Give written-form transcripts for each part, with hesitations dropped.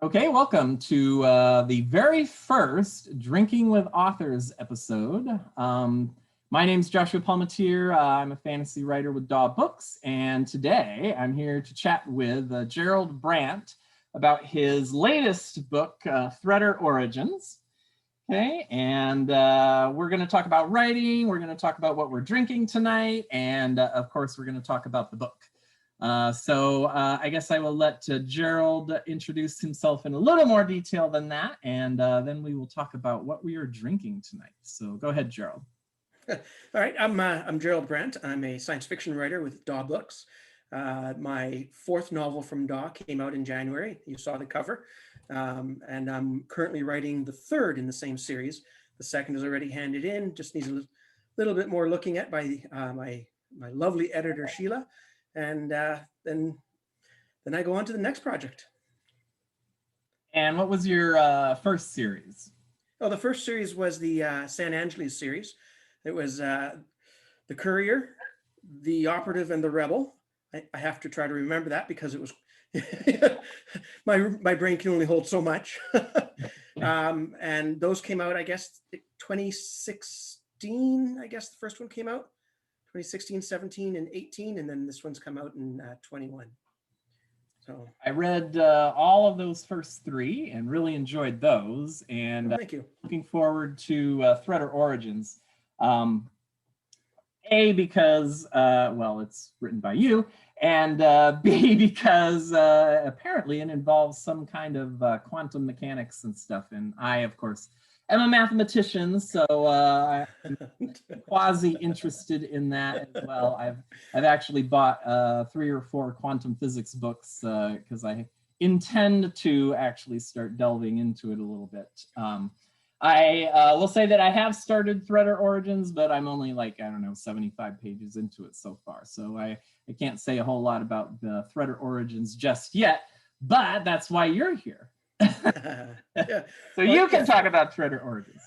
Okay, welcome to the very first Drinking with Authors episode. My name's Joshua Palmatier. I'm a fantasy writer with Daw Books, and today I'm here to chat with Gerald Brandt about his latest book, Threader Origins. Okay, and we're going to talk about writing, we're going to talk about what we're drinking tonight, and of course we're going to talk about the book. So I guess I will let Gerald introduce himself in a little more detail than that, and then we will talk about what we are drinking tonight. So go ahead, Gerald. All right, I'm Gerald Brandt. I'm a science fiction writer with Daw Books. My fourth novel from Daw came out in January. You saw the cover. And I'm currently writing the third in the same series. The second is already handed in, just needs a little bit more looking at by my lovely editor, Sheila. And then I go on to the next project. And what was your first series? Oh, the first series was the San Angeles series. It was The Courier, The Operative, and The Rebel. I have to try to remember that because it was my brain can only hold so much. And those came out, I guess, 2016, I guess the first one came out. 2016, 17, and 18, and then this one's come out in 21. So I read all of those first three and really enjoyed those. And thank you. Looking forward to Threader Origins. A, because, well, it's written by you, and B, because apparently it involves some kind of quantum mechanics and stuff. And I, of course, am a mathematician, so I'm quasi interested in that as well. I've actually bought 3 or 4 quantum physics books because I intend to actually start delving into it a little bit. I will say that I have started Threader Origins, but I'm only like, I don't know, 75 pages into it so far. So I can't say a whole lot about the Threader Origins just yet, but that's why you're here. Yeah. So you can talk about Threader Origins.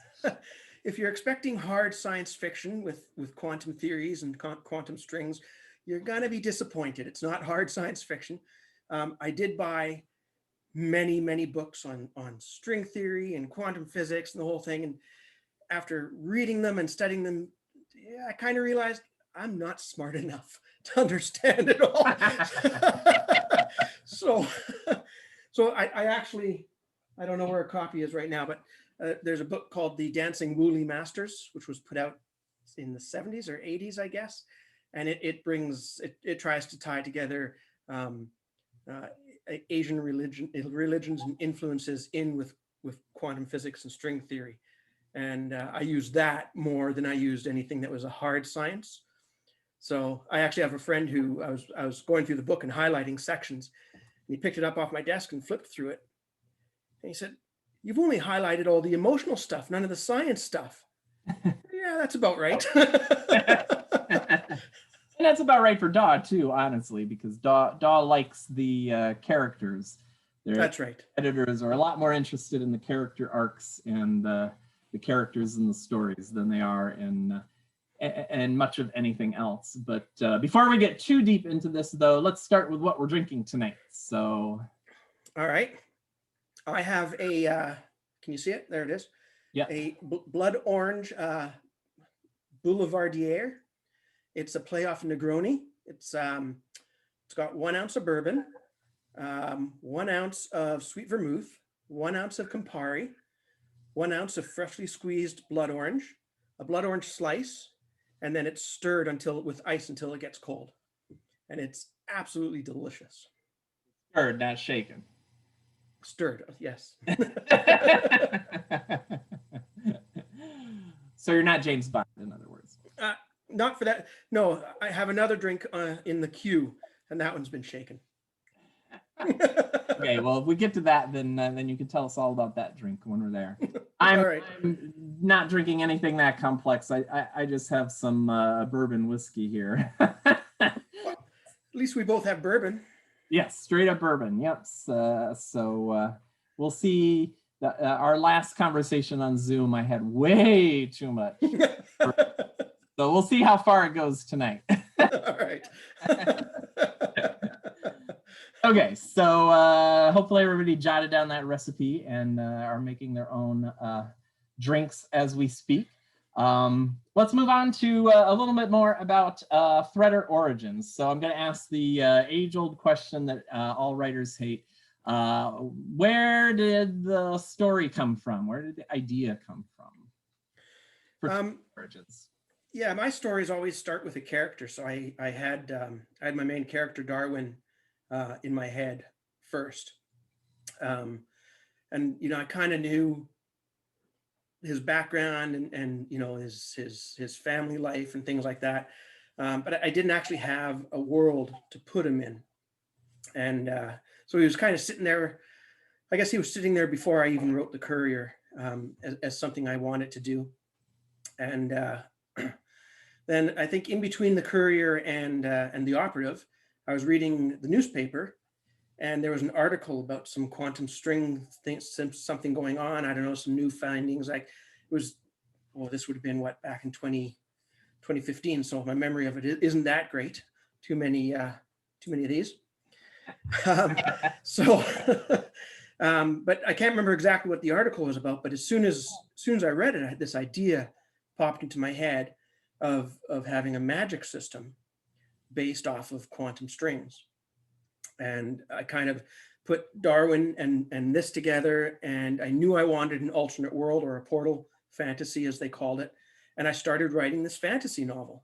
If you're expecting hard science fiction with quantum theories and quantum strings, you're gonna be disappointed. It's not hard science fiction. I did buy many books on string theory and quantum physics and the whole thing, and after reading them and studying them, yeah, I kind of realized I'm not smart enough to understand it all. So I actually, I don't know where a copy is right now, but there's a book called The Dancing Woolly Masters, which was put out in the 70s or 80s, I guess. And it tries to tie together Asian religions and influences in with quantum physics and string theory. And I used that more than I used anything that was a hard science. So I actually have a friend who I was going through the book and highlighting sections. And he picked it up off my desk and flipped through it. And he said, "You've only highlighted all the emotional stuff, none of the science stuff." Yeah, that's about right. And that's about right for Daw too, honestly, because Daw likes the characters. That's right. Editors are a lot more interested in the character arcs and the characters in the stories than they are in much of anything else. But before we get too deep into this, though, let's start with what we're drinking tonight. So, all right, I have a. Can you see it? There it is. Yeah. A blood orange Boulevardier. It's a playoff Negroni. It's got 1 ounce of bourbon, 1 ounce of sweet vermouth, 1 ounce of Campari, 1 ounce of freshly squeezed blood orange, a blood orange slice, and then it's stirred with ice until it gets cold. And it's absolutely delicious. Stirred, not shaken. Stirred, yes. So you're not James Bond, in other words. Not for that. No, I have another drink in the queue, and that one's been shaken. Okay, well, if we get to that, then you can tell us all about that drink when we're there. I'm not drinking anything that complex. I just have some bourbon whiskey here. Well, at least we both have bourbon. Yes, straight up bourbon. Yep. So we'll see. Our last conversation on Zoom, I had way too much. So we'll see how far it goes tonight. All right. Okay, so hopefully everybody jotted down that recipe and are making their own drinks as we speak. Let's move on to a little bit more about threader origins. So I'm going to ask the age-old question that all writers hate. Where did the story come from? Where did the idea come from for origins? Yeah, my stories always start with a character. So I had my main character Darwin in my head first, and I kind of knew his background and his family life and things like that, but I didn't actually have a world to put him in, and so he was kind of sitting there. I guess he was sitting there before I even wrote The Courier, as something I wanted to do, and then I think in between The Courier and The Operative, I was reading the newspaper, and there was an article about some quantum string something going on. I don't know, some new findings. Like it was, this would have been back in 2015. So my memory of it isn't that great. Too many of these. But I can't remember exactly what the article was about. But as soon as I read it, this idea popped into my head of having a magic system based off of quantum strings. And I kind of put Darwin and this together, and I knew I wanted an alternate world, or a portal fantasy as they called it. And I started writing this fantasy novel.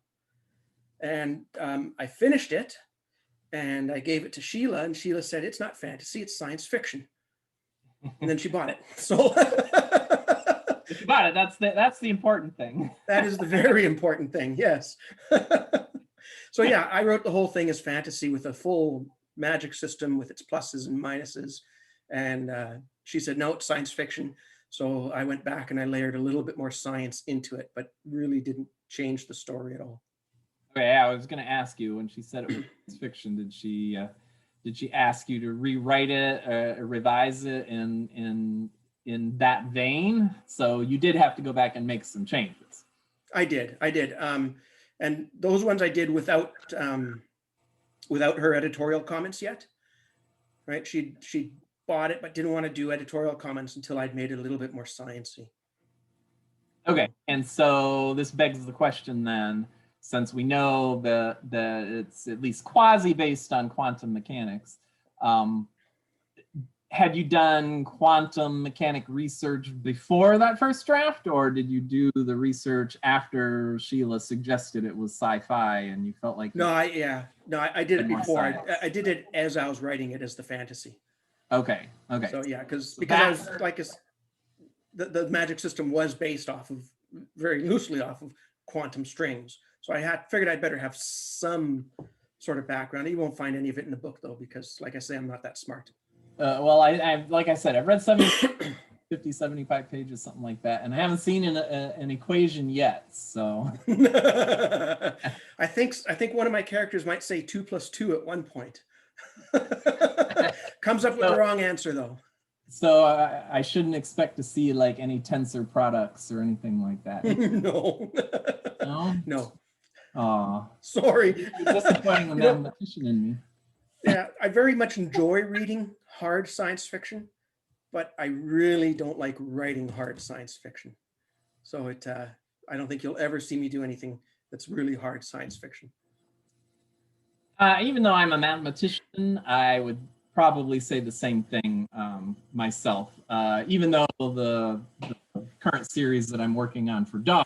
And I finished it, and I gave it to Sheila, and Sheila said, "It's not fantasy, it's science fiction." And then she bought it. So If you bought it, that's the important thing. That is the very important thing, yes. So yeah, I wrote the whole thing as fantasy with a full magic system with its pluses and minuses. And she said, "No, it's science fiction." So I went back and I layered a little bit more science into it, but really didn't change the story at all. Okay, I was going to ask you, when she said it was science fiction, did she ask you to rewrite it, revise it in that vein? So you did have to go back and make some changes. I did. And those ones I did without her editorial comments yet. Right? She bought it, but didn't want to do editorial comments until I'd made it a little bit more sciencey. Okay, and so this begs the question then, since we know that it's at least quasi based on quantum mechanics, had you done quantum mechanic research before that first draft, or did you do the research after Sheila suggested it was sci-fi and you felt like... I did it before. I did it as I was writing it as the fantasy. Okay. So yeah, because I was like, the magic system was based off of, very loosely off of, quantum strings. So I figured I'd better have some sort of background. You won't find any of it in the book though, because like I say, I'm not that smart. Well, I like I said, I've read 50, 75 pages, something like that, and I haven't seen an equation yet. So I think one of my characters might say 2 + 2 at one point. Comes up with the wrong answer though. So I shouldn't expect to see like any tensor products or anything like that. No. No? No. Aw. Sorry. You're disappointing the mathematician in me. Yeah, I very much enjoy reading hard science fiction, but I really don't like writing hard science fiction. So I don't think you'll ever see me do anything that's really hard science fiction. Even though I'm a mathematician, I would probably say the same thing myself. Even though the current series that I'm working on for DAW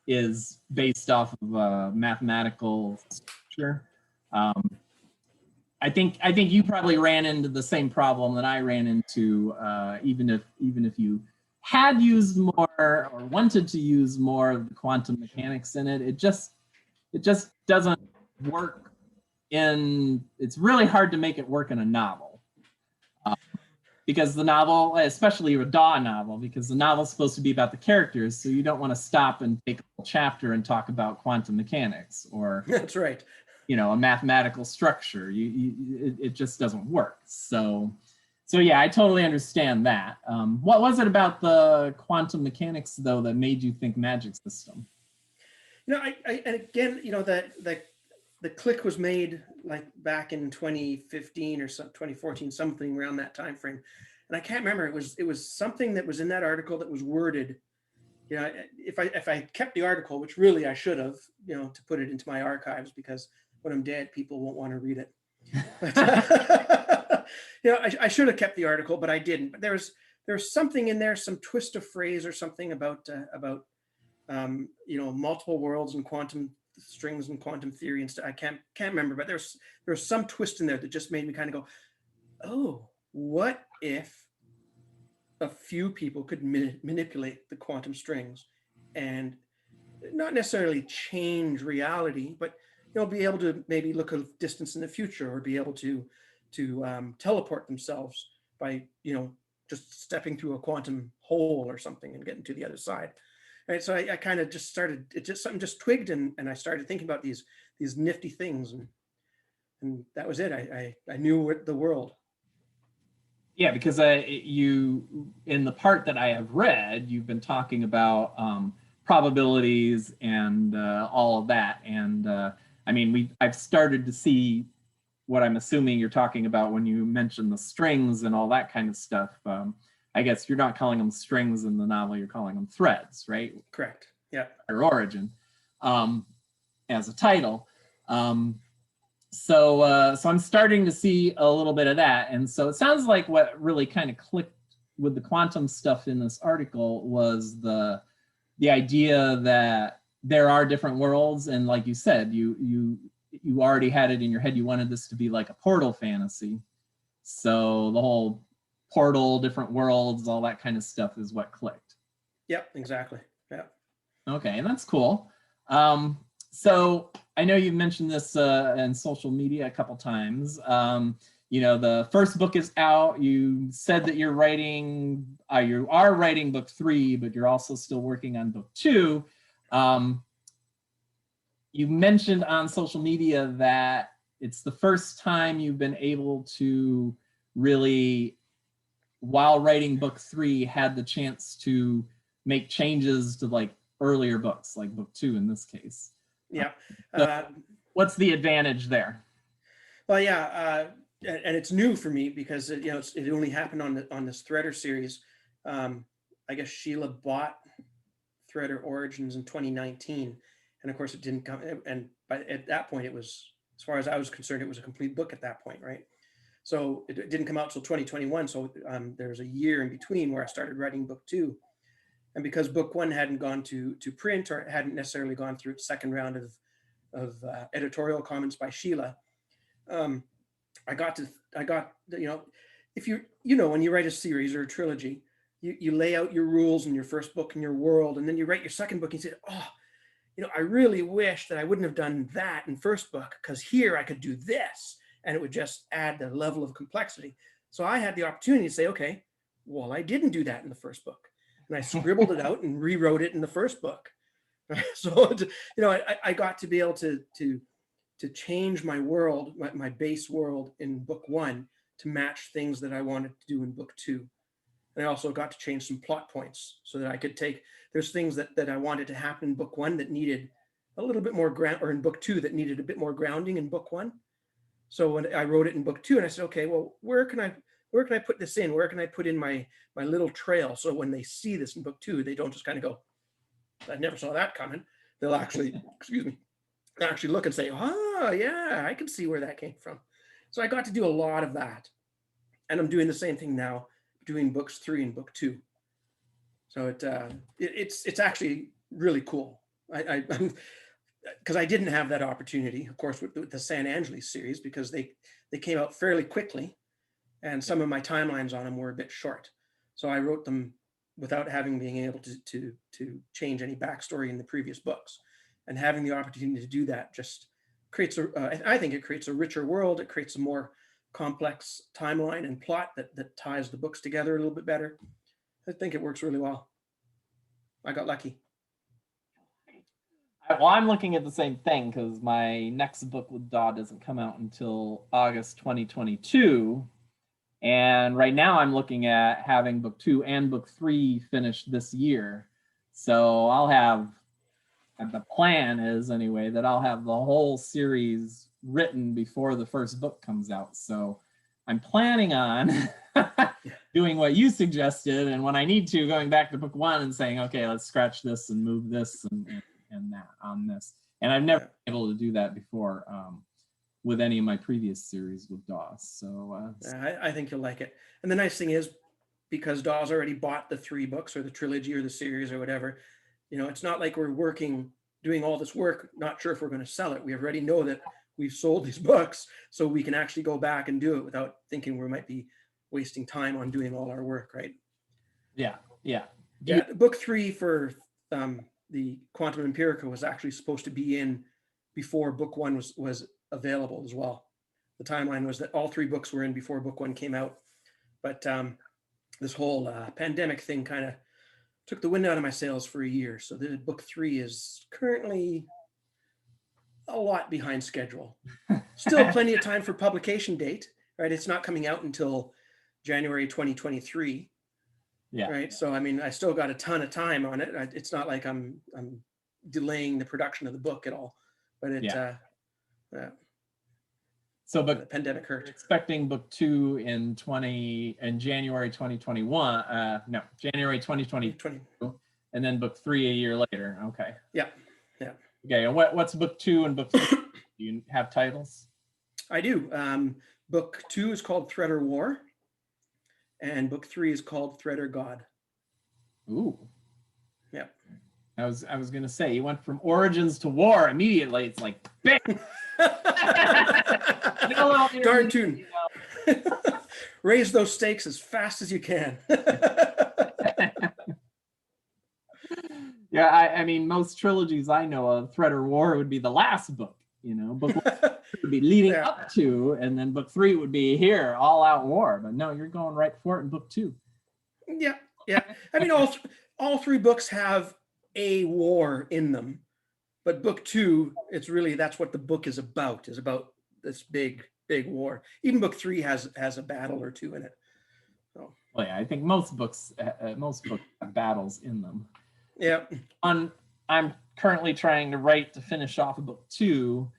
is based off of a mathematical structure. I think you probably ran into the same problem that I ran into, even if you had used more or wanted to use more of the quantum mechanics in it. It just doesn't work it's really hard to make it work in a novel. Because the novel, especially a DAW novel, because the novel's supposed to be about the characters, so you don't want to stop and take a whole chapter and talk about quantum mechanics or that's right. A mathematical structure. It just doesn't work. So yeah, I totally understand that. What was it about the quantum mechanics though that made you think magic system? And again, the click was made like back in 2015 or 2014, something around that time frame. And I can't remember, it was something that was in that article that was worded, you know, if I kept the article, which really I should have, you know, to put it into my archives, because when I'm dead, people won't want to read it. But, you know, I should have kept the article, but I didn't. But there's something in there, some twist of phrase or something about you know, multiple worlds and quantum strings and quantum theory and stuff. I can't remember, but there's some twist in there that just made me kind of go, oh, what if a few people could manipulate the quantum strings and not necessarily change reality, but, you know, be able to maybe look a distance in the future, or be able to teleport themselves by, you know, just stepping through a quantum hole or something and getting to the other side. Right. So I kind of just started, something just twigged, and I started thinking about these nifty things, and that was it. I knew the world. Yeah, because you, in the part that I have read, you've been talking about probabilities and all of that. And I mean, I've started to see what I'm assuming you're talking about when you mention the strings and all that kind of stuff. I guess you're not calling them strings in the novel, you're calling them threads, right? Correct. Yeah. Or origin as a title. So I'm starting to see a little bit of that. And so it sounds like what really kind of clicked with the quantum stuff in this article was the idea that there are different worlds. And like you said, you already had it in your head. You wanted this to be like a Portal fantasy. So the whole Portal, different worlds, all that kind of stuff is what clicked. Yep, exactly. Yeah. Okay, and that's cool. So I know you've mentioned this in social media a couple times. You know, the first book is out. You said that you're writing, you are writing book 3, but you're also still working on book 2. You mentioned on social media that it's the first time you've been able to really, while writing book 3, had the chance to make changes to like earlier books, like book 2 in this case. Yeah. So what's the advantage there? Well, yeah, and it's new for me because you know, it only happened on this Threader series. I guess Sheila bought Threader Origins in 2019, and of course it didn't come. And at that point, it was, as far as I was concerned, it was a complete book at that point, right? So it didn't come out till 2021. So there's a year in between where I started writing book 2. And because book 1 hadn't gone to print, or hadn't necessarily gone through its second round of editorial comments by Sheila, I got, you know, if you know, when you write a series or a trilogy, you lay out your rules in your first book and your world, and then you write your second book and you say, oh, you know, I really wish that I wouldn't have done that in first book, because here I could do this, and it would just add the level of complexity. So I had the opportunity to say, okay, well, I didn't do that in the first book. And I scribbled it out and rewrote it in the first book. So, you know, I got to be able to change my world, my base world in book 1 to match things that I wanted to do in book 2. And I also got to change some plot points so that I could there's things that I wanted to happen in book 1 that needed a little bit more or in book 2 that needed a bit more grounding in book 1. So when I wrote it in book 2, and I said, okay, well, where can I put this in? Where can I put in my little trail? So when they see this in book 2, they don't just kind of go, I never saw that coming. They'll actually, excuse me, actually look and say, oh yeah, I can see where that came from. So I got to do a lot of that. And I'm doing the same thing now, doing books 3 and book 2. So it's actually really cool. Because I didn't have that opportunity, of course, with the San Angeles series, because they came out fairly quickly, and some of my timelines on them were a bit short. So I wrote them without being able to change any backstory in the previous books, and having the opportunity to do that just creates I think it creates a richer world. It creates a more complex timeline and plot that ties the books together a little bit better. I think it works really well. I got lucky. Well, I'm looking at the same thing because my next book with Daw doesn't come out until August 2022. And right now I'm looking at having book 2 and book 3 finished this year. So I'll have the plan is anyway that I'll have the whole series written before the first book comes out. So I'm planning on doing what you suggested, and when I need to, going back to book one and saying, okay, let's scratch this and move this and that on this. And I've never been able to do that before with any of my previous series with Dawes. So I think you'll like it. And the nice thing is, because Dawes already bought the 3 books or the trilogy or the series or whatever, you know, it's not like we're doing all this work, not sure if we're going to sell it. We already know that we've sold these books, so we can actually go back and do it without thinking we might be wasting time on doing all our work, right? Yeah. Book 3 for the Quantum Empirica was actually supposed to be in before book 1 was available as well. The timeline was that all 3 books were in before book 1 came out, but this whole pandemic thing kind of took the wind out of my sails for a year. So the book 3 is currently a lot behind schedule. Still plenty of time for publication date, right? It's not coming out until January 2023. Yeah. Right. So I mean, I still got a ton of time on it. It's not like I'm delaying the production of the book at all. But so, but the pandemic hurt. Expecting book 2 in January 2021. No, January 2020, and then book 3 a year later. Okay. Yeah. Okay. And what's book 2 and book 3? Do you have titles? I do. Book 2 is called Threat or War, and book 3 is called Threat or God. Ooh. Yeah. I was gonna say, you went from origins to war immediately. It's like big. Darn tune. You know. Raise those stakes as fast as you can. Yeah, I mean, most trilogies I know of, Threat or War would be the last book. You know, book 1 would be leading up to, and then book 3 would be here, all out war. But no, you're going right for it in book 2. Yeah. I mean, all 3 books have a war in them, but book 2, it's really, that's what the book is about this big war. Even book 3 has a battle or 2 in it. So. Well, yeah, I think most books have battles in them. Yeah. I'm currently trying to finish off book 2.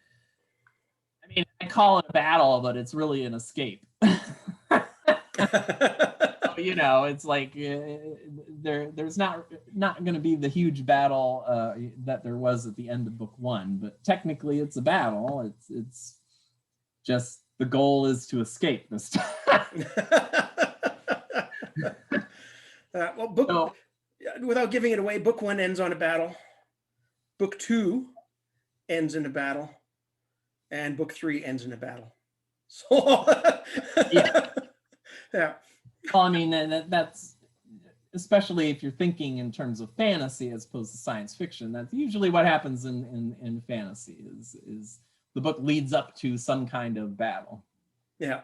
I mean, I call it a battle, but it's really an escape. You know, it's like there's not going to be the huge battle that there was at the end of book 1, but technically it's a battle. It's just the goal is to escape this time. Without giving it away, book 1 ends on a battle. Book 2 ends in a battle, and book 3 ends in a battle. So yeah. Well, I mean, that's especially if you're thinking in terms of fantasy as opposed to science fiction. That's usually what happens in fantasy is the book leads up to some kind of battle. Yeah.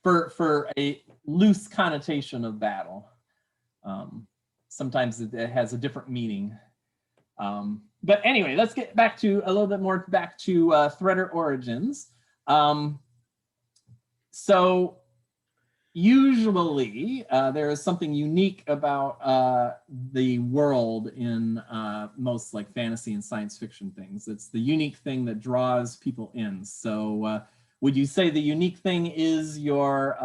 For a loose connotation of battle, sometimes it has a different meaning. But anyway, let's get back to Threat or Origins. So usually there is something unique about the world in most like fantasy and science fiction things. It's the unique thing that draws people in. So would you say the unique thing is your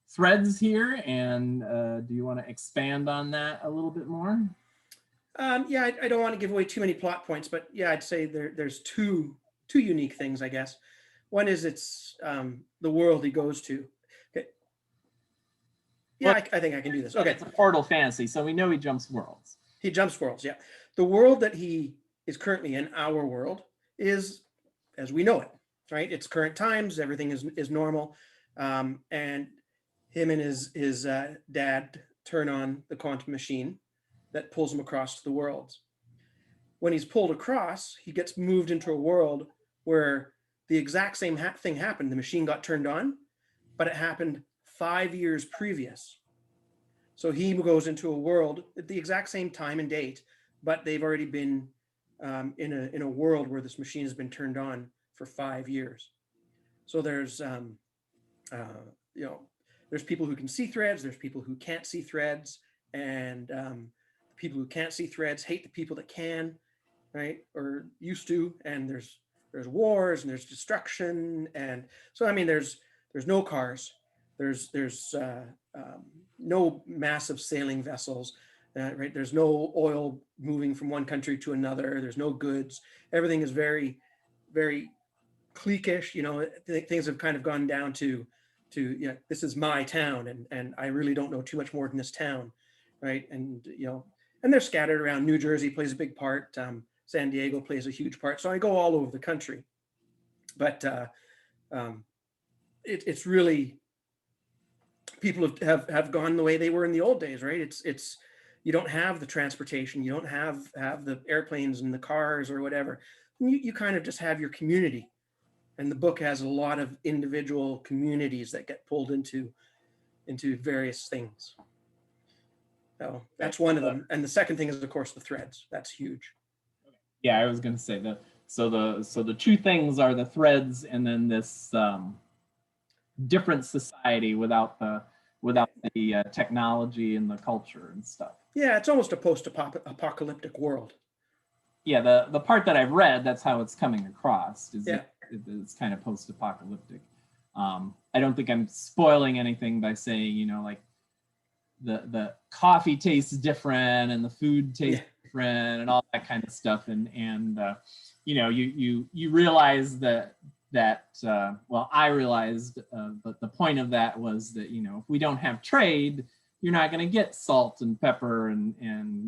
threads here? And do you want to expand on that a little bit more? Yeah, I don't want to give away too many plot points, but yeah, I'd say there's two unique things, I guess. One is it's the world he goes to. Okay. Yeah, well, I think I can do this. Okay. It's a portal fantasy, so we know he jumps worlds. He jumps worlds, yeah. The world that he is currently in, our world, is as we know it, right? It's current times, everything is normal. And him and his dad turn on the quantum machine that pulls him across to the worlds. When he's pulled across, he gets moved into a world where the exact same thing happened. The machine got turned on, but it happened 5 years previous. So he goes into a world at the exact same time and date, but they've already been in a world where this machine has been turned on for 5 years. So there's there's people who can see threads, there's people who can't see threads, and people who can't see threads hate the people that can. right? Or used to, and there's wars and there's destruction, and so I mean there's no cars, there's no massive sailing vessels, right? There's no oil moving from one country to another. There's no goods. Everything is very, very cliquish. You know, things have kind of gone down to you know, this is my town, and I really don't know too much more than this town, right? And you know, and they're scattered around. New Jersey plays a big part. San Diego plays a huge part. So I go all over the country, but it's really, people have gone the way they were in the old days, right? It's you don't have the transportation, you don't have the airplanes and the cars or whatever. You kind of just have your community, and the book has a lot of individual communities that get pulled into various things. So that's one of them. And the second thing is, of course, the threads. That's huge. Yeah, I was going to say that. So the two things are the threads, and then this different society without the technology and the culture and stuff. Yeah, it's almost a post-apocalyptic world. Yeah, the part that I've read, that's how it's coming across. Yeah. It's kind of post-apocalyptic. I don't think I'm spoiling anything by saying, you know, like the coffee tastes different and the food tastes different and all that kind of stuff, and you know, you realize that well, I realized, but the point of that was that, you know, if we don't have trade, you're not going to get salt and pepper and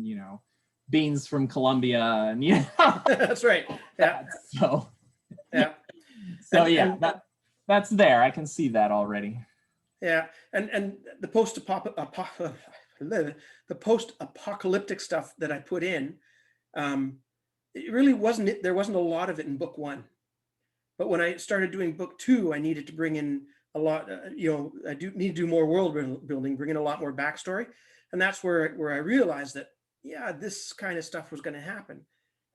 you know, beans from Colombia, and you know. That's right. Yeah. So yeah. Yeah, that's there. I can see that already. Yeah, and the post-apocalyptic stuff that I put in, it really wasn't. There wasn't a lot of it in book one, but when I started doing book two, I needed to bring in a lot. You know, I do need to do more world building, bring in a lot more backstory, and that's where I realized that, yeah, this kind of stuff was going to happen,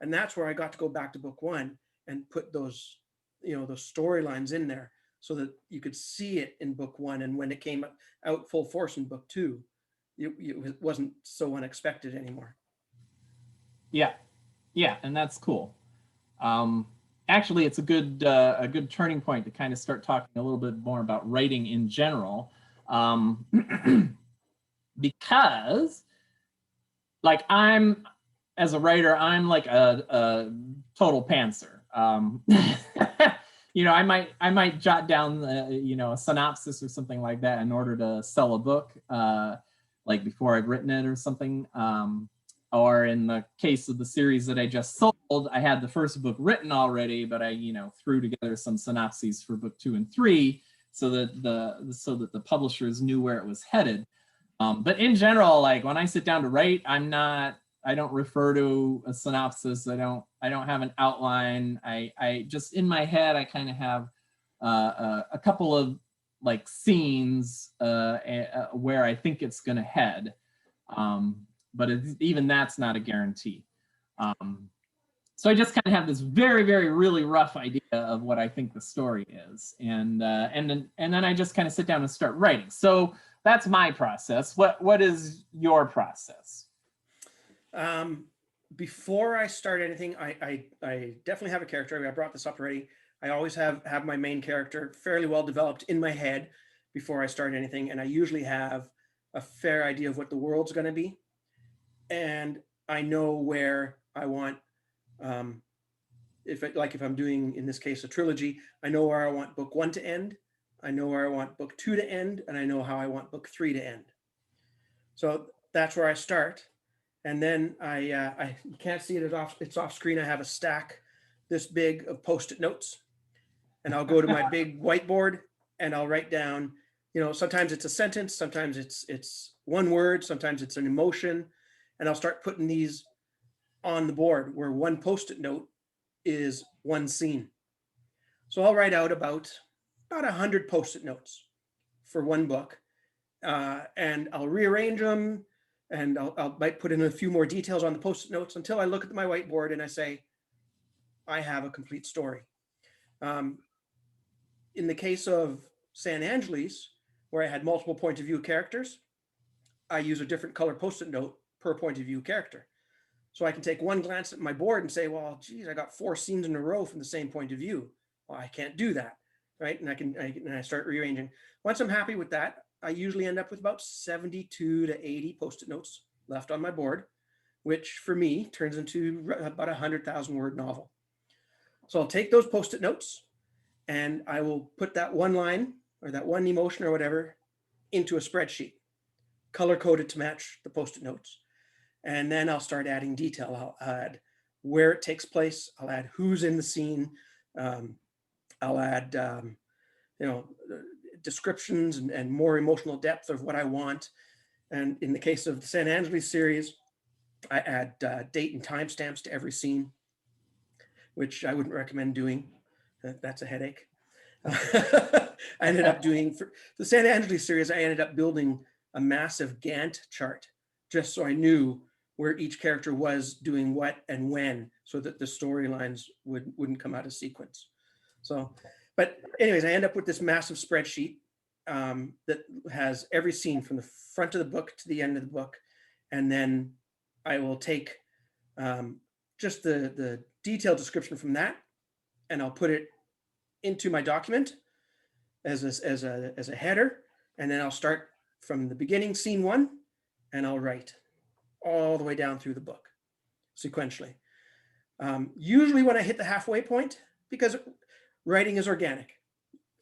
and that's where I got to go back to book one and put those, you know, those storylines in there, so that you could see it in book one, and when it came out full force in book two, it wasn't so unexpected anymore. Yeah, and that's cool. Actually, it's a good turning point to kind of start talking a little bit more about writing in general, because, like, as a writer, I'm like a total pantser. You know, I might jot down you know, a synopsis or something like that in order to sell a book, like before I've written it or something. Or in the case of the series that I just sold, I had the first book written already, but I, you know, threw together some synopses for book 2 and 3 so that the publishers knew where it was headed. But in general, like when I sit down to write, I don't refer to a synopsis. I don't have an outline. I just, in my head, I kind of have a couple of like scenes where I think it's going to head. But even that's not a guarantee. So I just kind of have this very, very, really rough idea of what I think the story is, and then I just kind of sit down and start writing. So that's my process. What is your process? Before I start anything, I definitely have a character. I brought this up already. I always have my main character fairly well developed in my head before I start anything, and I usually have a fair idea of what the world's going to be, and I know where I want. If I'm doing, in this case, a trilogy, I know where I want book 1 to end. I know where I want book 2 to end, and I know how I want book 3 to end. So that's where I start. And then I you can't see it, it's off screen. I have a stack this big of Post-it notes, and I'll go to my big whiteboard and I'll write down, you know, sometimes it's a sentence, sometimes it's one word, sometimes it's an emotion, and I'll start putting these on the board, where one Post-it note is one scene. So I'll write out about 100 Post-it notes for one book, and I'll rearrange them, and I might put in a few more details on the Post-it notes until I look at my whiteboard and I say, I have a complete story. In the case of San Angeles, where I had multiple point of view characters, I use a different color Post-it note per point of view character. So I can take one glance at my board and say, well, geez, I got 4 scenes in a row from the same point of view. Well, I can't do that, right? And I start rearranging. Once I'm happy with that, I usually end up with about 72 to 80 Post-it notes left on my board, which for me turns into about 100,000 word novel. So I'll take those Post-it notes and I will put that one line or that one emotion or whatever into a spreadsheet, color coded to match the Post-it notes. And then I'll start adding detail. I'll add where it takes place. I'll add who's in the scene. I'll add, descriptions and more emotional depth of what I want. And in the case of the San Angeles series, I add date and timestamps to every scene, which I wouldn't recommend doing. That's a headache. I ended up doing, for the San Angeles series, I ended up building a massive Gantt chart just so I knew where each character was doing what and when, so that the storylines wouldn't come out of sequence. So, but anyways, I end up with this massive spreadsheet that has every scene from the front of the book to the end of the book. And then I will take just the detailed description from that, and I'll put it into my document as a header. And then I'll start from the beginning, scene 1, and I'll write all the way down through the book sequentially. Usually when I hit the halfway point, because writing is organic.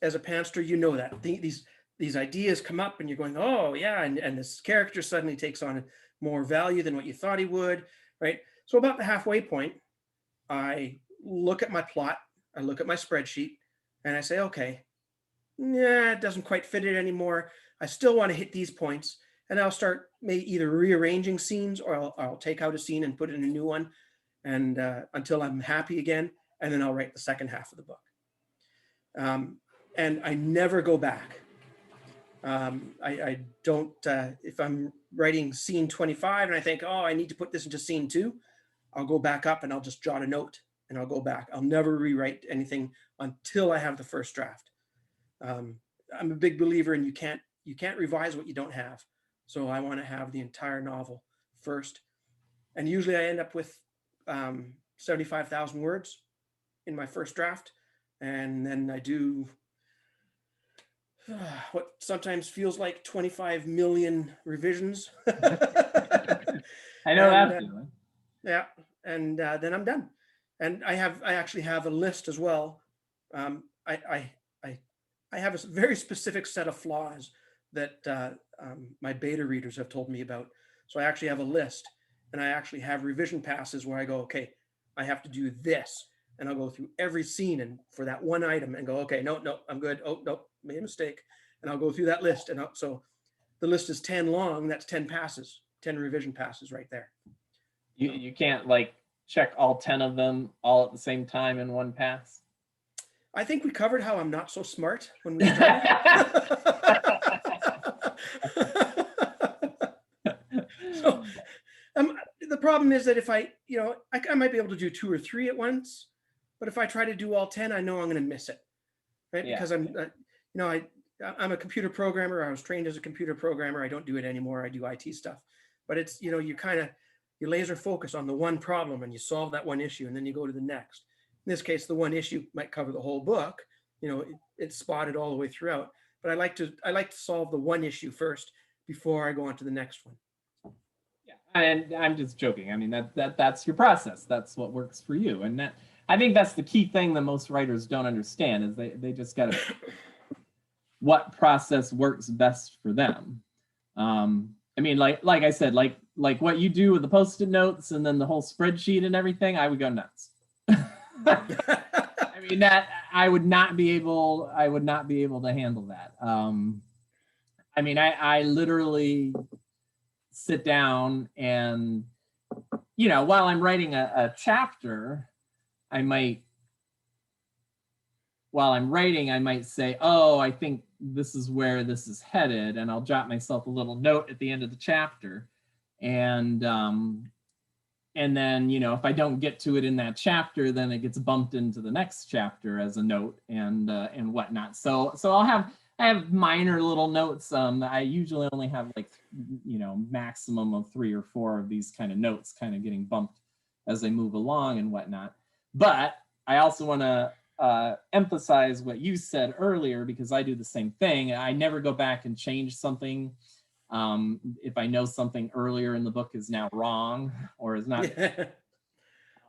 As a pantser, you know that. These ideas come up and you're going, oh yeah, and this character suddenly takes on more value than what you thought he would, right? So about the halfway point, I look at my plot, I look at my spreadsheet, and I say, okay, yeah, it doesn't quite fit it anymore. I still want to hit these points. And I'll start maybe either rearranging scenes, or I'll take out a scene and put in a new one, and until I'm happy again, and then I'll write the second half of the book. And I never go back. I don't, if I'm writing scene 25 and I think, oh, I need to put this into scene 2, I'll go back up and I'll just jot a note and I'll go back. I'll never rewrite anything until I have the first draft. I'm a big believer in you can't revise what you don't have. So I want to have the entire novel first. And usually I end up with 75,000 words in my first draft. And then I do what sometimes feels like 25 million revisions. I know that feeling. Yeah, and then I'm done. And I actually have a list as well. I have a very specific set of flaws that my beta readers have told me about. So I actually have a list, and I actually have revision passes where I go, okay, I have to do this. And I'll go through every scene and for that one item and go, okay, no, I'm good. Oh, no, made a mistake. And I'll go through that list. And so the list is 10 long. That's 10 passes, 10 revision passes right there. You can't like check all 10 of them all at the same time in one pass? I think we covered how I'm not so smart when we started. So the problem is that if I might be able to do 2 or 3 at once, but if I try to do all 10, I know I'm going to miss it, right? Yeah. Because I'm a computer programmer. I was trained as a computer programmer. I don't do it anymore. I do IT stuff, but it's, you laser focus on the one problem and you solve that one issue and then you go to the next. In this case, the one issue might cover the whole book. It's spotted all the way throughout, but I like to solve the one issue first before I go on to the next one. Yeah, and I'm just joking. I mean, that's your process. That's what works for you. And I think that's the key thing that most writers don't understand is they just got to what process works best for them. I mean, like I said, like what you do with the Post-it notes and then the whole spreadsheet and everything, I would go nuts. I mean, that I would not be able to handle that. I mean, I literally sit down and, while I'm writing a chapter, while I'm writing, I might say, oh, I think this is where this is headed. And I'll jot myself a little note at the end of the chapter. And then, if I don't get to it in that chapter, then it gets bumped into the next chapter as a note and whatnot. So I have minor little notes. I usually only have like, maximum of 3 or 4 of these kind of notes kind of getting bumped as I move along and whatnot. But I also want to emphasize what you said earlier, because I do the same thing. I never go back and change something. If I know something earlier in the book is now wrong or is not,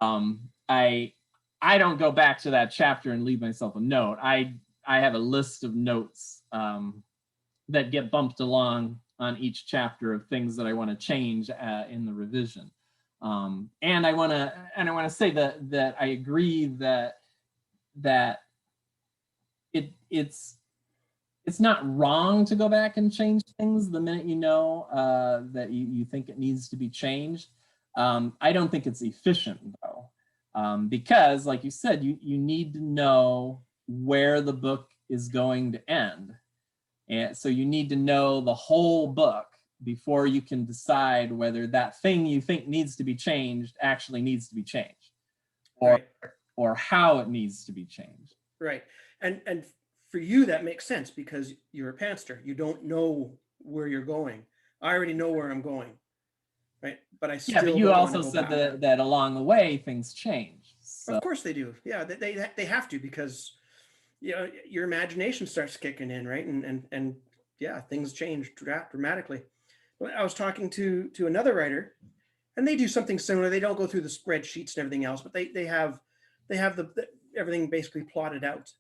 I don't go back to that chapter and leave myself a note. I have a list of notes that get bumped along on each chapter of things that I want to change in the revision. And I want to say that I agree that it's not wrong to go back and change things the minute you know that you think it needs to be changed. I don't think it's efficient though, because like you said, you need to know where the book is going to end. And so you need to know the whole book before you can decide whether that thing you think needs to be changed actually needs to be changed, or how it needs to be changed. Right. And for you, that makes sense because you're a pantser. You don't know where you're going. I already know where I'm going. Right. But I still but you also said that along the way things change. So. Of course they do. Yeah, they have to, because your imagination starts kicking in, right? And yeah, things change dramatically. I was talking to another writer, and they do something similar. They don't go through the spreadsheets and everything else, but they have the everything basically plotted out.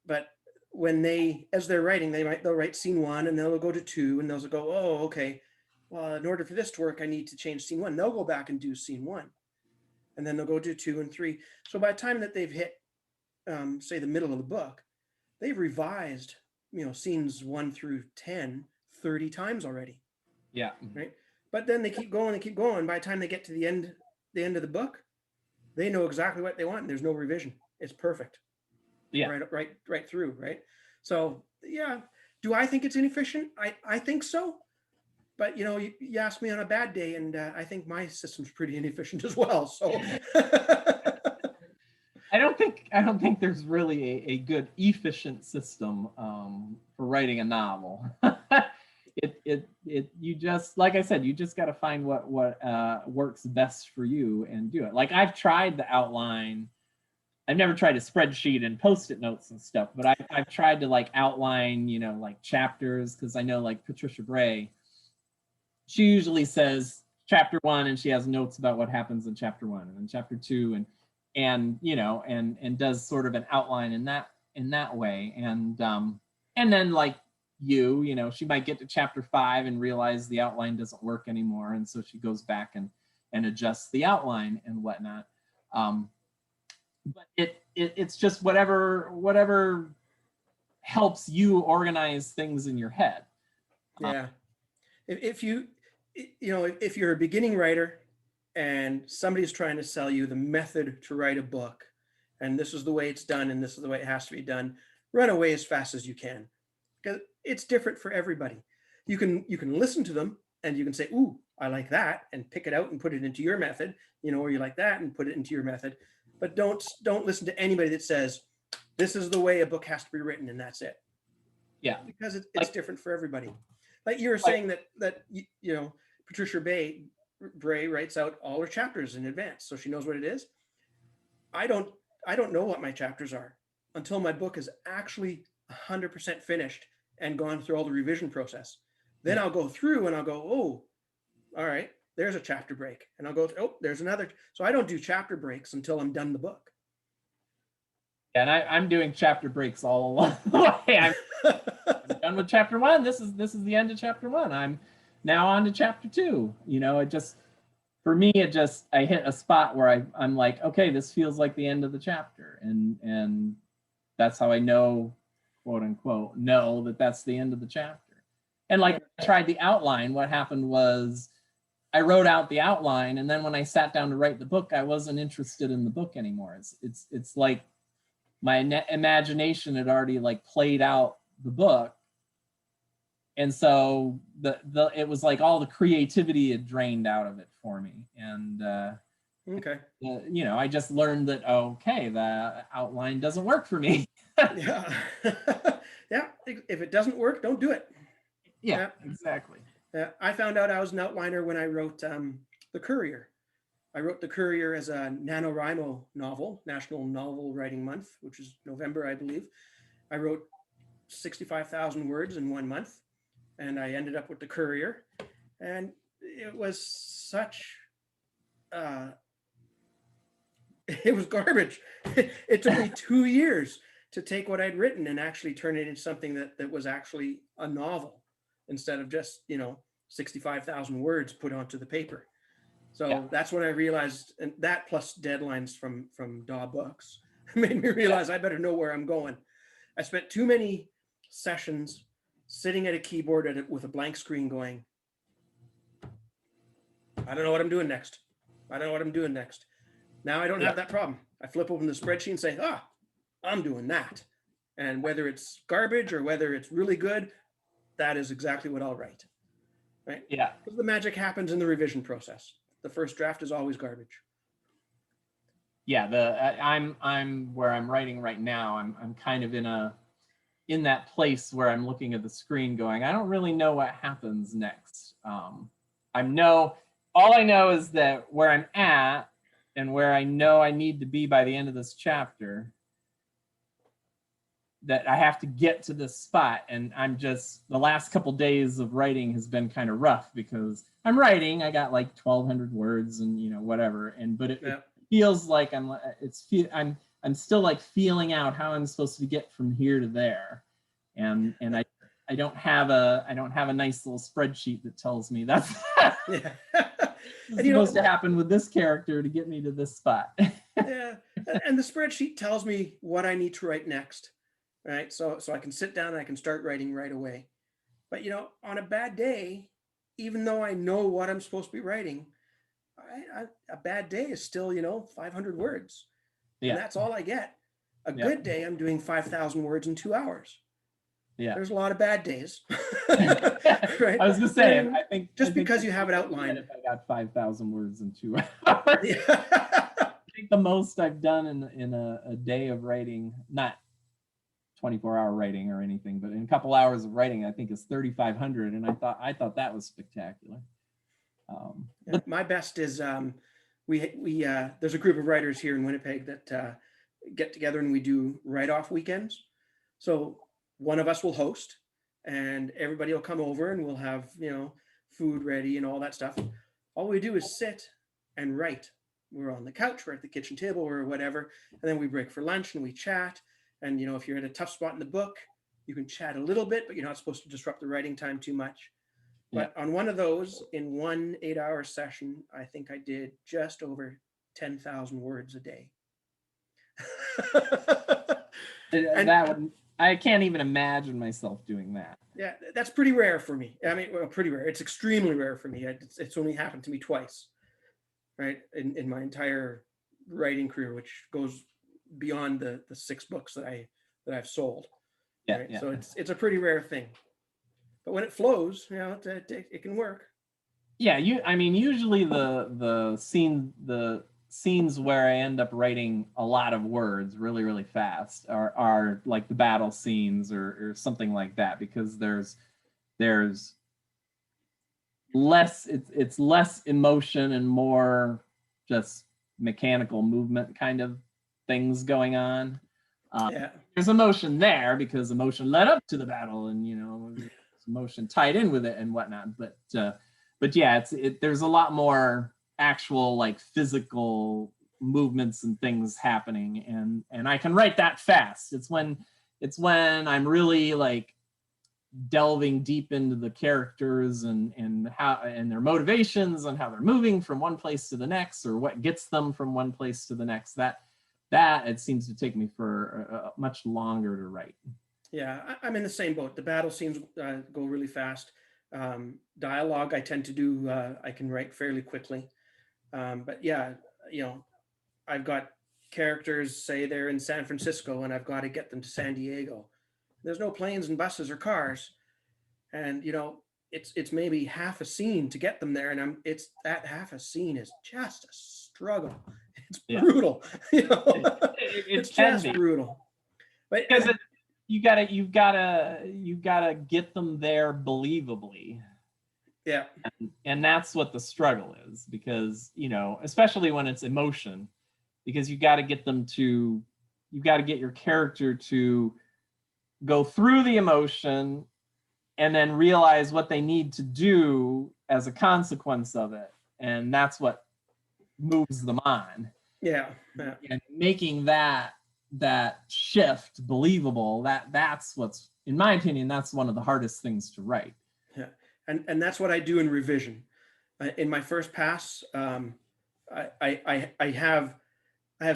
But when as they're writing, they'll write scene 1 and they'll go to 2 and they'll go, oh, okay, well, in order for this to work, I need to change scene 1. They'll go back and do scene 1, and then they'll go to 2 and 3. So by the time that they've hit say the middle of the book, they've revised, scenes 1 through 10 30 times already. Yeah. Right. But then they keep going and keep going. By the time they get to the end of the book, they know exactly what they want. And there's no revision. It's perfect. Yeah. Right through. Right. So yeah. Do I think it's inefficient? I think so. But you asked me on a bad day, and I think my system's pretty inefficient as well. So I don't think there's really a good efficient system for writing a novel. You just, like I said, you just got to find what works best for you and do it. Like I've tried the outline. I've never tried a spreadsheet and post-it notes and stuff, but I've tried to like outline, like chapters, because I know like Patricia Bray, she usually says chapter 1 and she has notes about what happens in chapter 1 and then chapter 2 and does sort of an outline in that way. And then like she might get to chapter 5 and realize the outline doesn't work anymore. And so she goes back and adjusts the outline and whatnot. But it's just whatever helps you organize things in your head. Yeah. If you're a beginning writer and somebody's trying to sell you the method to write a book, and this is the way it's done, and this is the way it has to be done, run away as fast as you can, because it's different for everybody. You can listen to them and you can say, ooh, I like that, and pick it out and put it into your method, or you like that and put it into your method. But don't listen to anybody that says, this is the way a book has to be written, and that's it. Yeah. Because it's different for everybody. Like you were saying that Patricia Bray writes out all her chapters in advance, so she knows what it is. I don't know what my chapters are until my book is actually 100% finished and gone through all the revision process. Then I'll go through and I'll go, oh, all right, there's a chapter break, and I'll go, oh, there's another. So I don't do chapter breaks until I'm done the book. And I'm doing chapter breaks all along the way. I'm done with chapter 1. This is the end of chapter 1. I'm now on to chapter 2. It just, for me, I hit a spot where I'm like, okay, this feels like the end of the chapter, and that's how I know, quote unquote, know that that's the end of the chapter. And like I tried the outline. What happened was I wrote out the outline, and then when I sat down to write the book, I wasn't interested in the book anymore. It's like my imagination had already like played out the book, and so it was like all the creativity had drained out of it for me. And okay, I just learned that the outline doesn't work for me. Yeah. Yeah, if it doesn't work, don't do it. Yeah, exactly. I found out I was an outliner when I wrote The Courier. I wrote The Courier as a NaNoWriMo novel, National Novel Writing Month, which is November, I believe. I wrote 65,000 words in 1 month, and I ended up with The Courier. And it was such, it was garbage. It took me 2 years to take what I'd written and actually turn it into something that was actually a novel instead of just, 65,000 words put onto the paper. So that's when I realized, and that plus deadlines from DAW Books made me realize I better know where I'm going. I spent too many sessions sitting at a keyboard with a blank screen going, I don't know what I'm doing next. I don't know what I'm doing next. Now I don't have that problem. I flip open the spreadsheet and say, I'm doing that. And whether it's garbage or whether it's really good, that is exactly what I'll write. Right? Yeah. Because the magic happens in the revision process. The first draft is always garbage. Yeah, I'm where I'm writing right now. I'm kind of in that place where I'm looking at the screen going, I don't really know what happens next. All I know is that where I'm at and where I know I need to be by the end of this chapter, that I have to get to this spot. And I'm just, the last couple days of writing has been kind of rough because I'm writing, I got like 1,200 words and whatever. But it feels like I'm still like feeling out how I'm supposed to get from here to there. And I don't have a nice little spreadsheet that tells me that's supposed to happen with this character to get me to this spot. Yeah. And the spreadsheet tells me what I need to write next. Right. So I can sit down and I can start writing right away. But, on a bad day, even though I know what I'm supposed to be writing, a bad day is still, 500 words. Yeah. And that's all I get. A good day, I'm doing 5,000 words in 2 hours. Yeah. There's a lot of bad days. Right. I was just saying, because you have it outlined. If I got 5,000 words in 2 hours. Yeah. I think the most I've done in a day of writing, not 24-hour writing or anything, but in a couple hours of writing, I think is 3,500, and I thought that was spectacular. My best is we there's a group of writers here in Winnipeg that get together and we do write-off weekends. So one of us will host, and everybody will come over, and we'll have food ready and all that stuff. All we do is sit and write. We're on the couch, we're at the kitchen table, or whatever, and then we break for lunch and we chat. And, if you're at a tough spot in the book, you can chat a little bit, but you're not supposed to disrupt the writing time too much. But on one of those, in one 8-hour session, I think I did just over 10,000 words a day. I can't even imagine myself doing that. Yeah, that's pretty rare for me. I mean, well, pretty rare. It's extremely rare for me. It's only happened to me twice, right, in my entire writing career, which goes beyond the 6 books that I've sold. Yeah, right? So it's a pretty rare thing. But when it flows, it can work. Yeah, usually the scenes where I end up writing a lot of words really, really fast are like the battle scenes or something like that, because there's less, it's less emotion and more just mechanical movement kind of things going on. There's emotion there because emotion led up to the battle, and emotion tied in with it and whatnot. But yeah, there's a lot more actual like physical movements and things happening, and I can write that fast. It's when I'm really like delving deep into the characters and how and their motivations and how they're moving from one place to the next, or what gets them from one place to the next. That it seems to take me for much longer to write. Yeah, I'm in the same boat. The battle scenes go really fast. Dialogue, I tend to do, I can write fairly quickly. But yeah, I've got characters, say they're in San Francisco, and I've got to get them to San Diego. There's no planes and buses or cars. And, it's maybe half a scene to get them there. And that half a scene is just a struggle. It's brutal. It's just brutal. But because you've gotta get them there believably. Yeah. And that's what the struggle is, because, you know, especially when it's emotion, because you got to get them to, you got to get your character to go through the emotion and then realize what they need to do as a consequence of it. And that's what moves them on. Yeah. Yeah. And making that shift believable, that's what's, in my opinion, that's one of the hardest things to write. Yeah. And that's what I do in revision. In my first pass, I have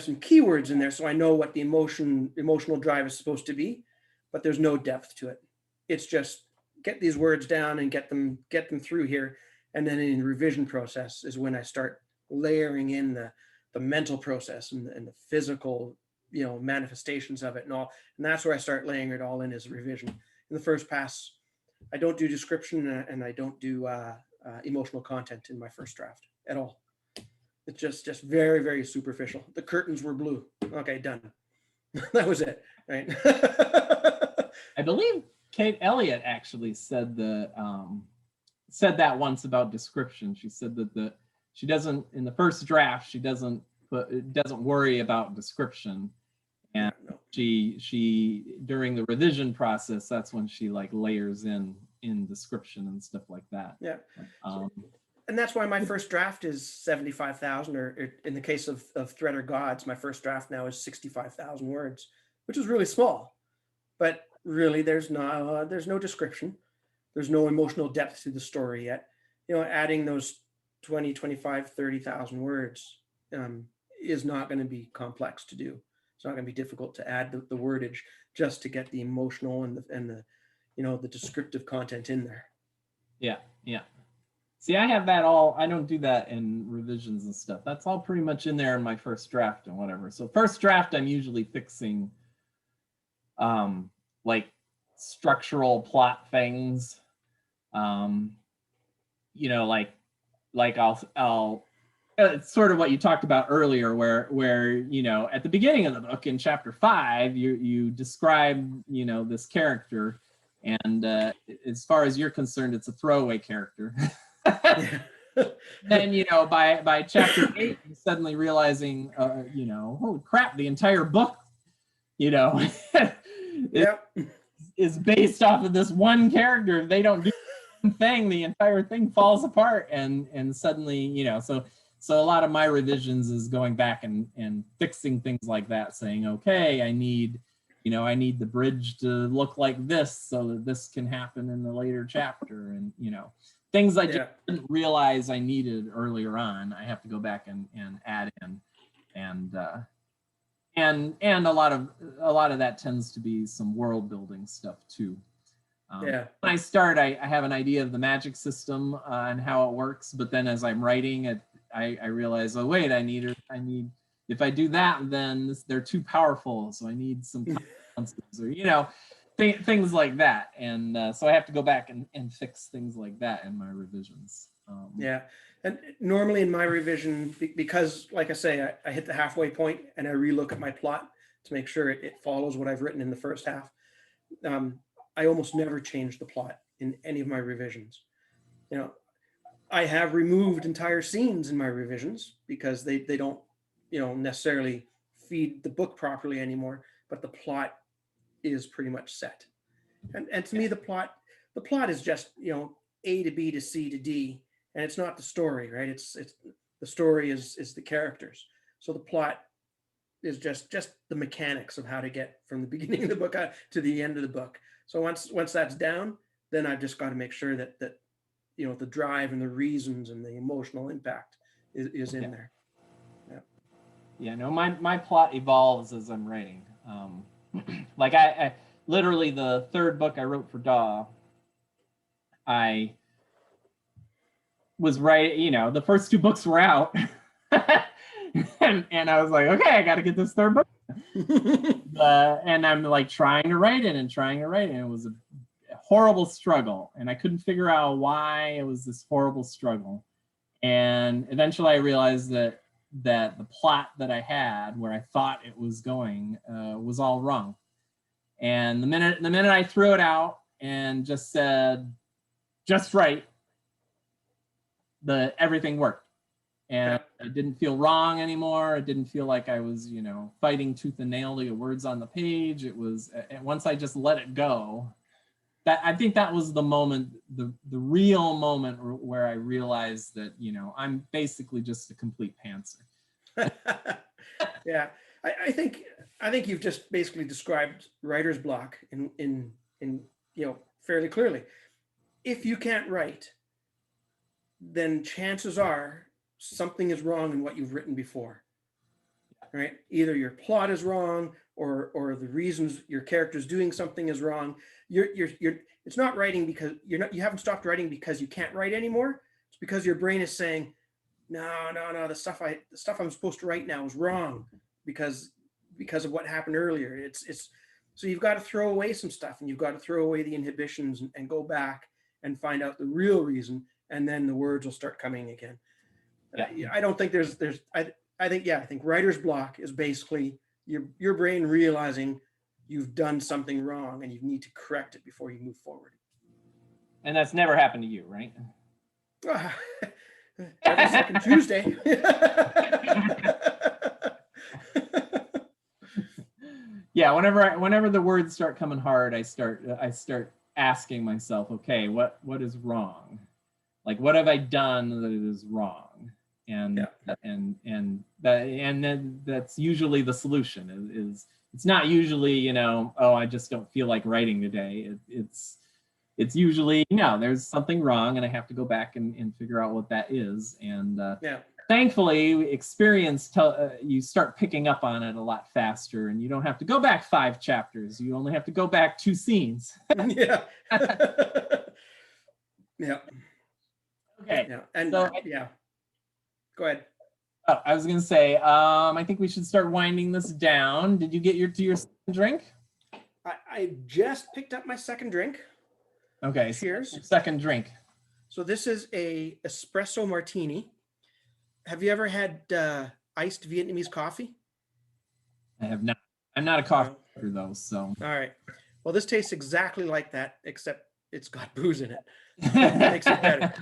some keywords in there, so I know what the emotional drive is supposed to be, but there's no depth to it. It's just get these words down and get them through here. And then in the revision process is when I start layering in the mental process and the physical, you know, manifestations of it and all. And that's where I start laying it all in as revision. In the first pass, I don't do description and I don't do emotional content in my first draft at all. It's just very, very superficial. The curtains were blue. Okay, done. That was it, right? I believe Kate Elliott actually said said that once about description. She said that she doesn't, in the first draft, she doesn't worry about description, and no. she during the revision process, that's when she like layers in description and stuff like that. Yeah. And that's why my first draft is 75,000, or in the case of Threat or Gods, my first draft now is 65,000 words, which is really small. But really, there's no description. There's no emotional depth to the story yet. You know, adding those 20, 25, 30,000 words is not going to be complex to do. It's not going to be difficult to add the wordage just to get the emotional and the you know, the descriptive content in there. Yeah, yeah. See, I have that all, I don't do that in revisions and stuff. That's all pretty much in there in my first draft and whatever. So first draft, I'm usually fixing like structural plot things. You know, like I'll it's sort of what you talked about earlier, where you know, at the beginning of the book in chapter 5, you describe, you know, this character, and as far as you're concerned, it's a throwaway character. Then, you know, by chapter 8, you're suddenly realizing, you know, holy crap, the entire book, you know, is based off of this one character. If they don't do one thing, the entire thing falls apart, and suddenly, you know, so a lot of my revisions is going back and fixing things like that, saying, okay, I need the bridge to look like this so that this can happen in the later chapter, and, you know, things I just didn't realize I needed earlier on, I have to go back and add in, and a lot of that tends to be some world building stuff too. When I start, I have an idea of the magic system and how it works, but then as I'm writing it, I realize, oh wait, I need if I do that, then they're too powerful, so I need some consequences, or, you know, things like that, and so I have to go back and fix things like that in my revisions. And normally in my revision, because like I say, I hit the halfway point and I relook at my plot to make sure it follows what I've written in the first half. I almost never change the plot in any of my revisions. You know, I have removed entire scenes in my revisions because they don't, you know, necessarily feed the book properly anymore, but the plot is pretty much set. And to me, the plot is just, you know, A to B to C to D, and it's not the story, right? It's the story is the characters. So the plot is just the mechanics of how to get from the beginning of the book to the end of the book. So once that's down, then I've just got to make sure that you know, the drive and the reasons and the emotional impact is in there. Yeah, no, my plot evolves as I'm writing. Like I literally, the third book I wrote for Daw, I was writing, you know, the first 2 books were out, and I was like, okay, I got to get this third book. And I'm like trying to write it, and it was a horrible struggle, and I couldn't figure out why it was this horrible struggle. And eventually I realized that the plot that I had, where I thought it was going, was all wrong. And the minute I threw it out and just said, just write, everything worked. And it didn't feel wrong anymore. It didn't feel like I was, you know, fighting tooth and nail to get words on the page. It was, once I just let it go, that I think that was the moment, the real moment where I realized that, you know, I'm basically just a complete pantser. Yeah, I think you've just basically described writer's block in you know, fairly clearly. If you can't write, then chances are something is wrong in what you've written before, right? Either your plot is wrong, or the reasons your character's doing something is wrong. It's not writing because you haven't stopped writing because you can't write anymore. It's because your brain is saying, no, the stuff I'm supposed to write now is wrong because of what happened earlier. It's so you've got to throw away some stuff, and you've got to throw away the inhibitions and go back and find out the real reason, and then the words will start coming again. Yeah. I don't think I think writer's block is basically your brain realizing you've done something wrong and you need to correct it before you move forward. And that's never happened to you, right? Every second Tuesday. Yeah, whenever the words start coming hard, I start asking myself, okay, what is wrong? Like, what have I done that is wrong? And then that's usually the solution. Is it's not usually, you know, oh, I just don't feel like writing today. It's usually, no, there's something wrong, and I have to go back and figure out what that is. And thankfully, experience you start picking up on it a lot faster, and you don't have to go back 5 chapters. You only have to go back 2 scenes. Yeah. Yeah. Okay. Yeah. And so, go ahead. Oh, I was gonna say, I think we should start winding this down. Did you get to your second drink? I just picked up my second drink. Okay. Cheers. So second drink. So this is a espresso martini. Have you ever had iced Vietnamese coffee? I have not. I'm not a coffee drinker though, so. All right. Well, this tastes exactly like that, except it's got booze in it. That makes it better.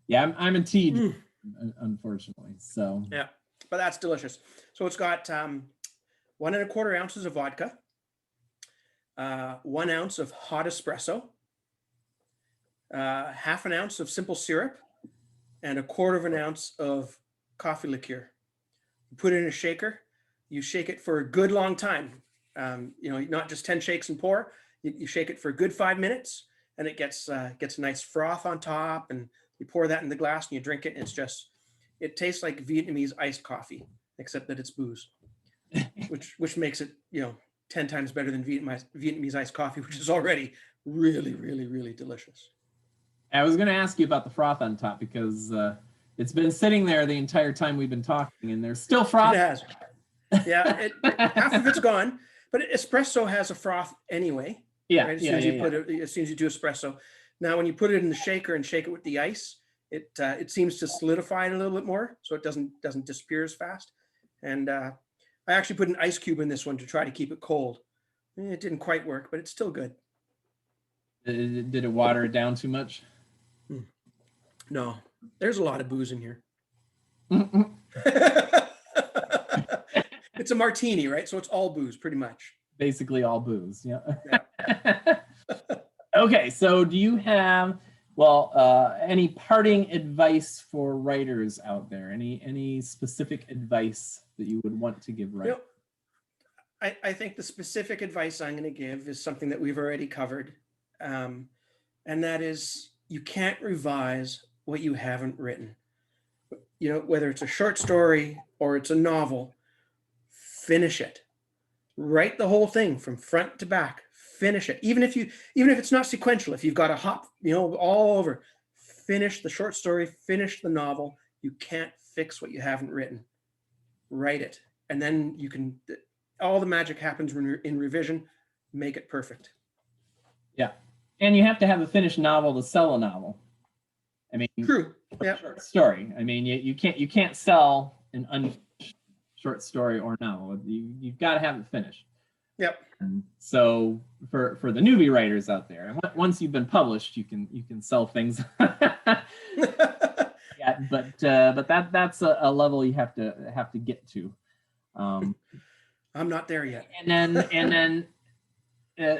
Yeah, I'm a tea, unfortunately. So. Yeah, but that's delicious. So it's got 1 1/4 ounces of vodka, 1 ounce of hot espresso, 1/2 ounce of simple syrup, and 1/4 ounce of coffee liqueur. You put it in a shaker. You shake it for a good long time. You know, not just 10 shakes and pour. You shake it for a good 5 minutes, and it gets a nice froth on top. And you pour that in the glass and you drink it. And it tastes like Vietnamese iced coffee, except that it's booze, which makes it, you know, 10 times better than Vietnamese iced coffee, which is already really, really, really delicious. I was going to ask you about the froth on top because it's been sitting there the entire time we've been talking, and there's still froth. It has. Yeah, half of it's gone, but espresso has a froth anyway. Yeah, right? As soon as you do espresso. Now, when you put it in the shaker and shake it with the ice, it seems to solidify it a little bit more, so it doesn't disappear as fast. And I actually put an ice cube in this one to try to keep it cold. It didn't quite work, but it's still good. Did it water it down too much? No, there's a lot of booze in here. It's a martini, right? So it's all booze, pretty much. Basically all booze, yeah. Okay, so do you have, any parting advice for writers out there? Any specific advice that you would want to give writers? You know, I think the specific advice I'm going to give is something that we've already covered. And that is, you can't revise what you haven't written. You know, whether it's a short story or it's a novel, finish it. Write the whole thing from front to back. Finish it. Even if it's not sequential, if you've got to hop, you know, all over, finish the short story, finish the novel. You can't fix what you haven't written. Write it. And then you can, all the magic happens when you're in revision. Make it perfect. Yeah. And you have to have a finished novel to sell a novel. I mean, true. Yeah. Short story. I mean, you can't sell an unfinished short story or novel. You've got to have it finished. Yep. And so for the newbie writers out there. And once you've been published, you can sell things. Yeah, but that's a level you have to get to. I'm not there yet. And then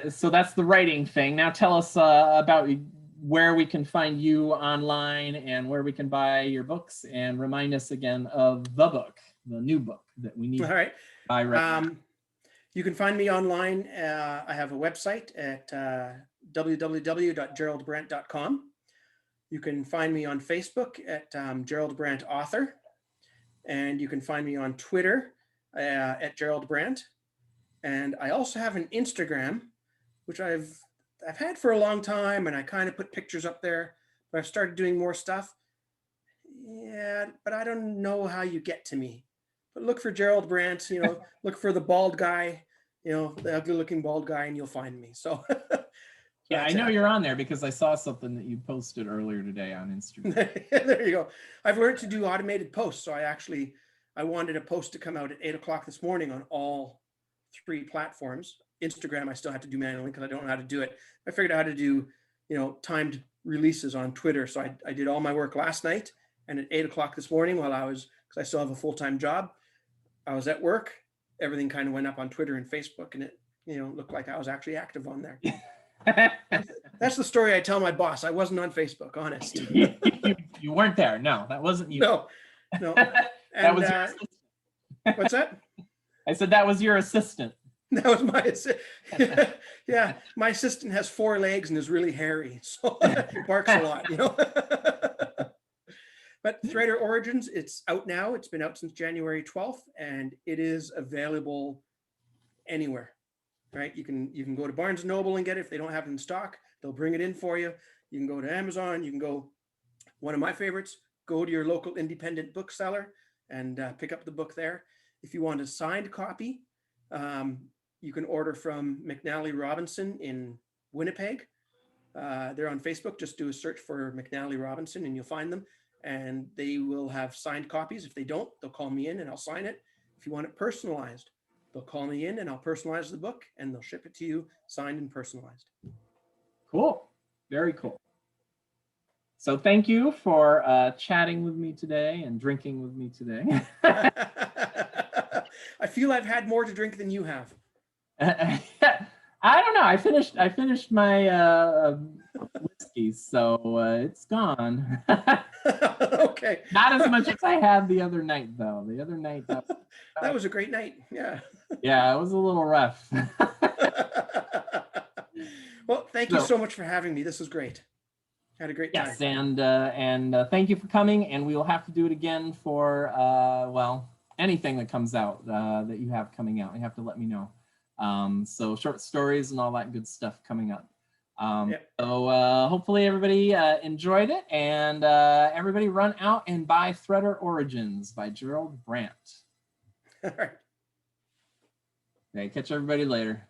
so that's the writing thing. Now tell us about where we can find you online and where we can buy your books, and remind us again of the book, the new book that we need. All right. To buy right now. You can find me online. I have a website at www.geraldbrandt.com. You can find me on Facebook at Gerald Brandt Author, and you can find me on Twitter at Gerald Brandt. And I also have an Instagram, which I've had for a long time, and I kind of put pictures up there, but I've started doing more stuff. Yeah, but I don't know how you get to me. But look for Gerald Brandt, look for the bald guy, the ugly looking bald guy, and you'll find me. So yeah, I know you're on there because I saw something that you posted earlier today on Instagram. There you go. I've learned to do automated posts. So I wanted a post to come out at 8 o'clock this morning on all 3 platforms. Instagram, I still have to do manually because I don't know how to do it. I figured out how to do, timed releases on Twitter. So I did all my work last night, and at 8 o'clock this morning, because I still have a full-time job, I was at work. Everything kind of went up on Twitter and Facebook, and it, looked like I was actually active on there. That's the story I tell my boss. I wasn't on Facebook, honest. You weren't there. No, that wasn't you. No. That was your assistant. What's that? I said that was your assistant. That was my assistant. Yeah, my assistant has 4 legs and is really hairy, so he barks a lot, But Threader Origins, it's out now. It's been out since January 12th, and it is available anywhere, right? You can go to Barnes & Noble and get it. If they don't have it in stock, they'll bring it in for you. You can go to Amazon. You can go, one of my favorites, go to your local independent bookseller and pick up the book there. If you want a signed copy, you can order from McNally Robinson in Winnipeg. They're on Facebook. Just do a search for McNally Robinson and you'll find them. And they will have signed copies. If they don't, they'll call me in and I'll sign it. If you want it personalized, they'll call me in and I'll personalize the book and they'll ship it to you signed and personalized. Cool. Very cool. So thank you for chatting with me today and drinking with me today. I feel I've had more to drink than you have. I don't know. I finished my whiskey, so it's gone. Okay. Not as much as I had the other night, though. The other night, that was a great night. Yeah. Yeah, it was a little rough. Well, thank you so much for having me. This was great. Had a great time. Yes, and thank you for coming. And we will have to do it again for anything that comes out that you have coming out. You have to let me know. So short stories and all that good stuff coming up. So hopefully everybody enjoyed it, and everybody run out and buy Threader Origins by Gerald Brandt. All right. Okay, catch everybody later.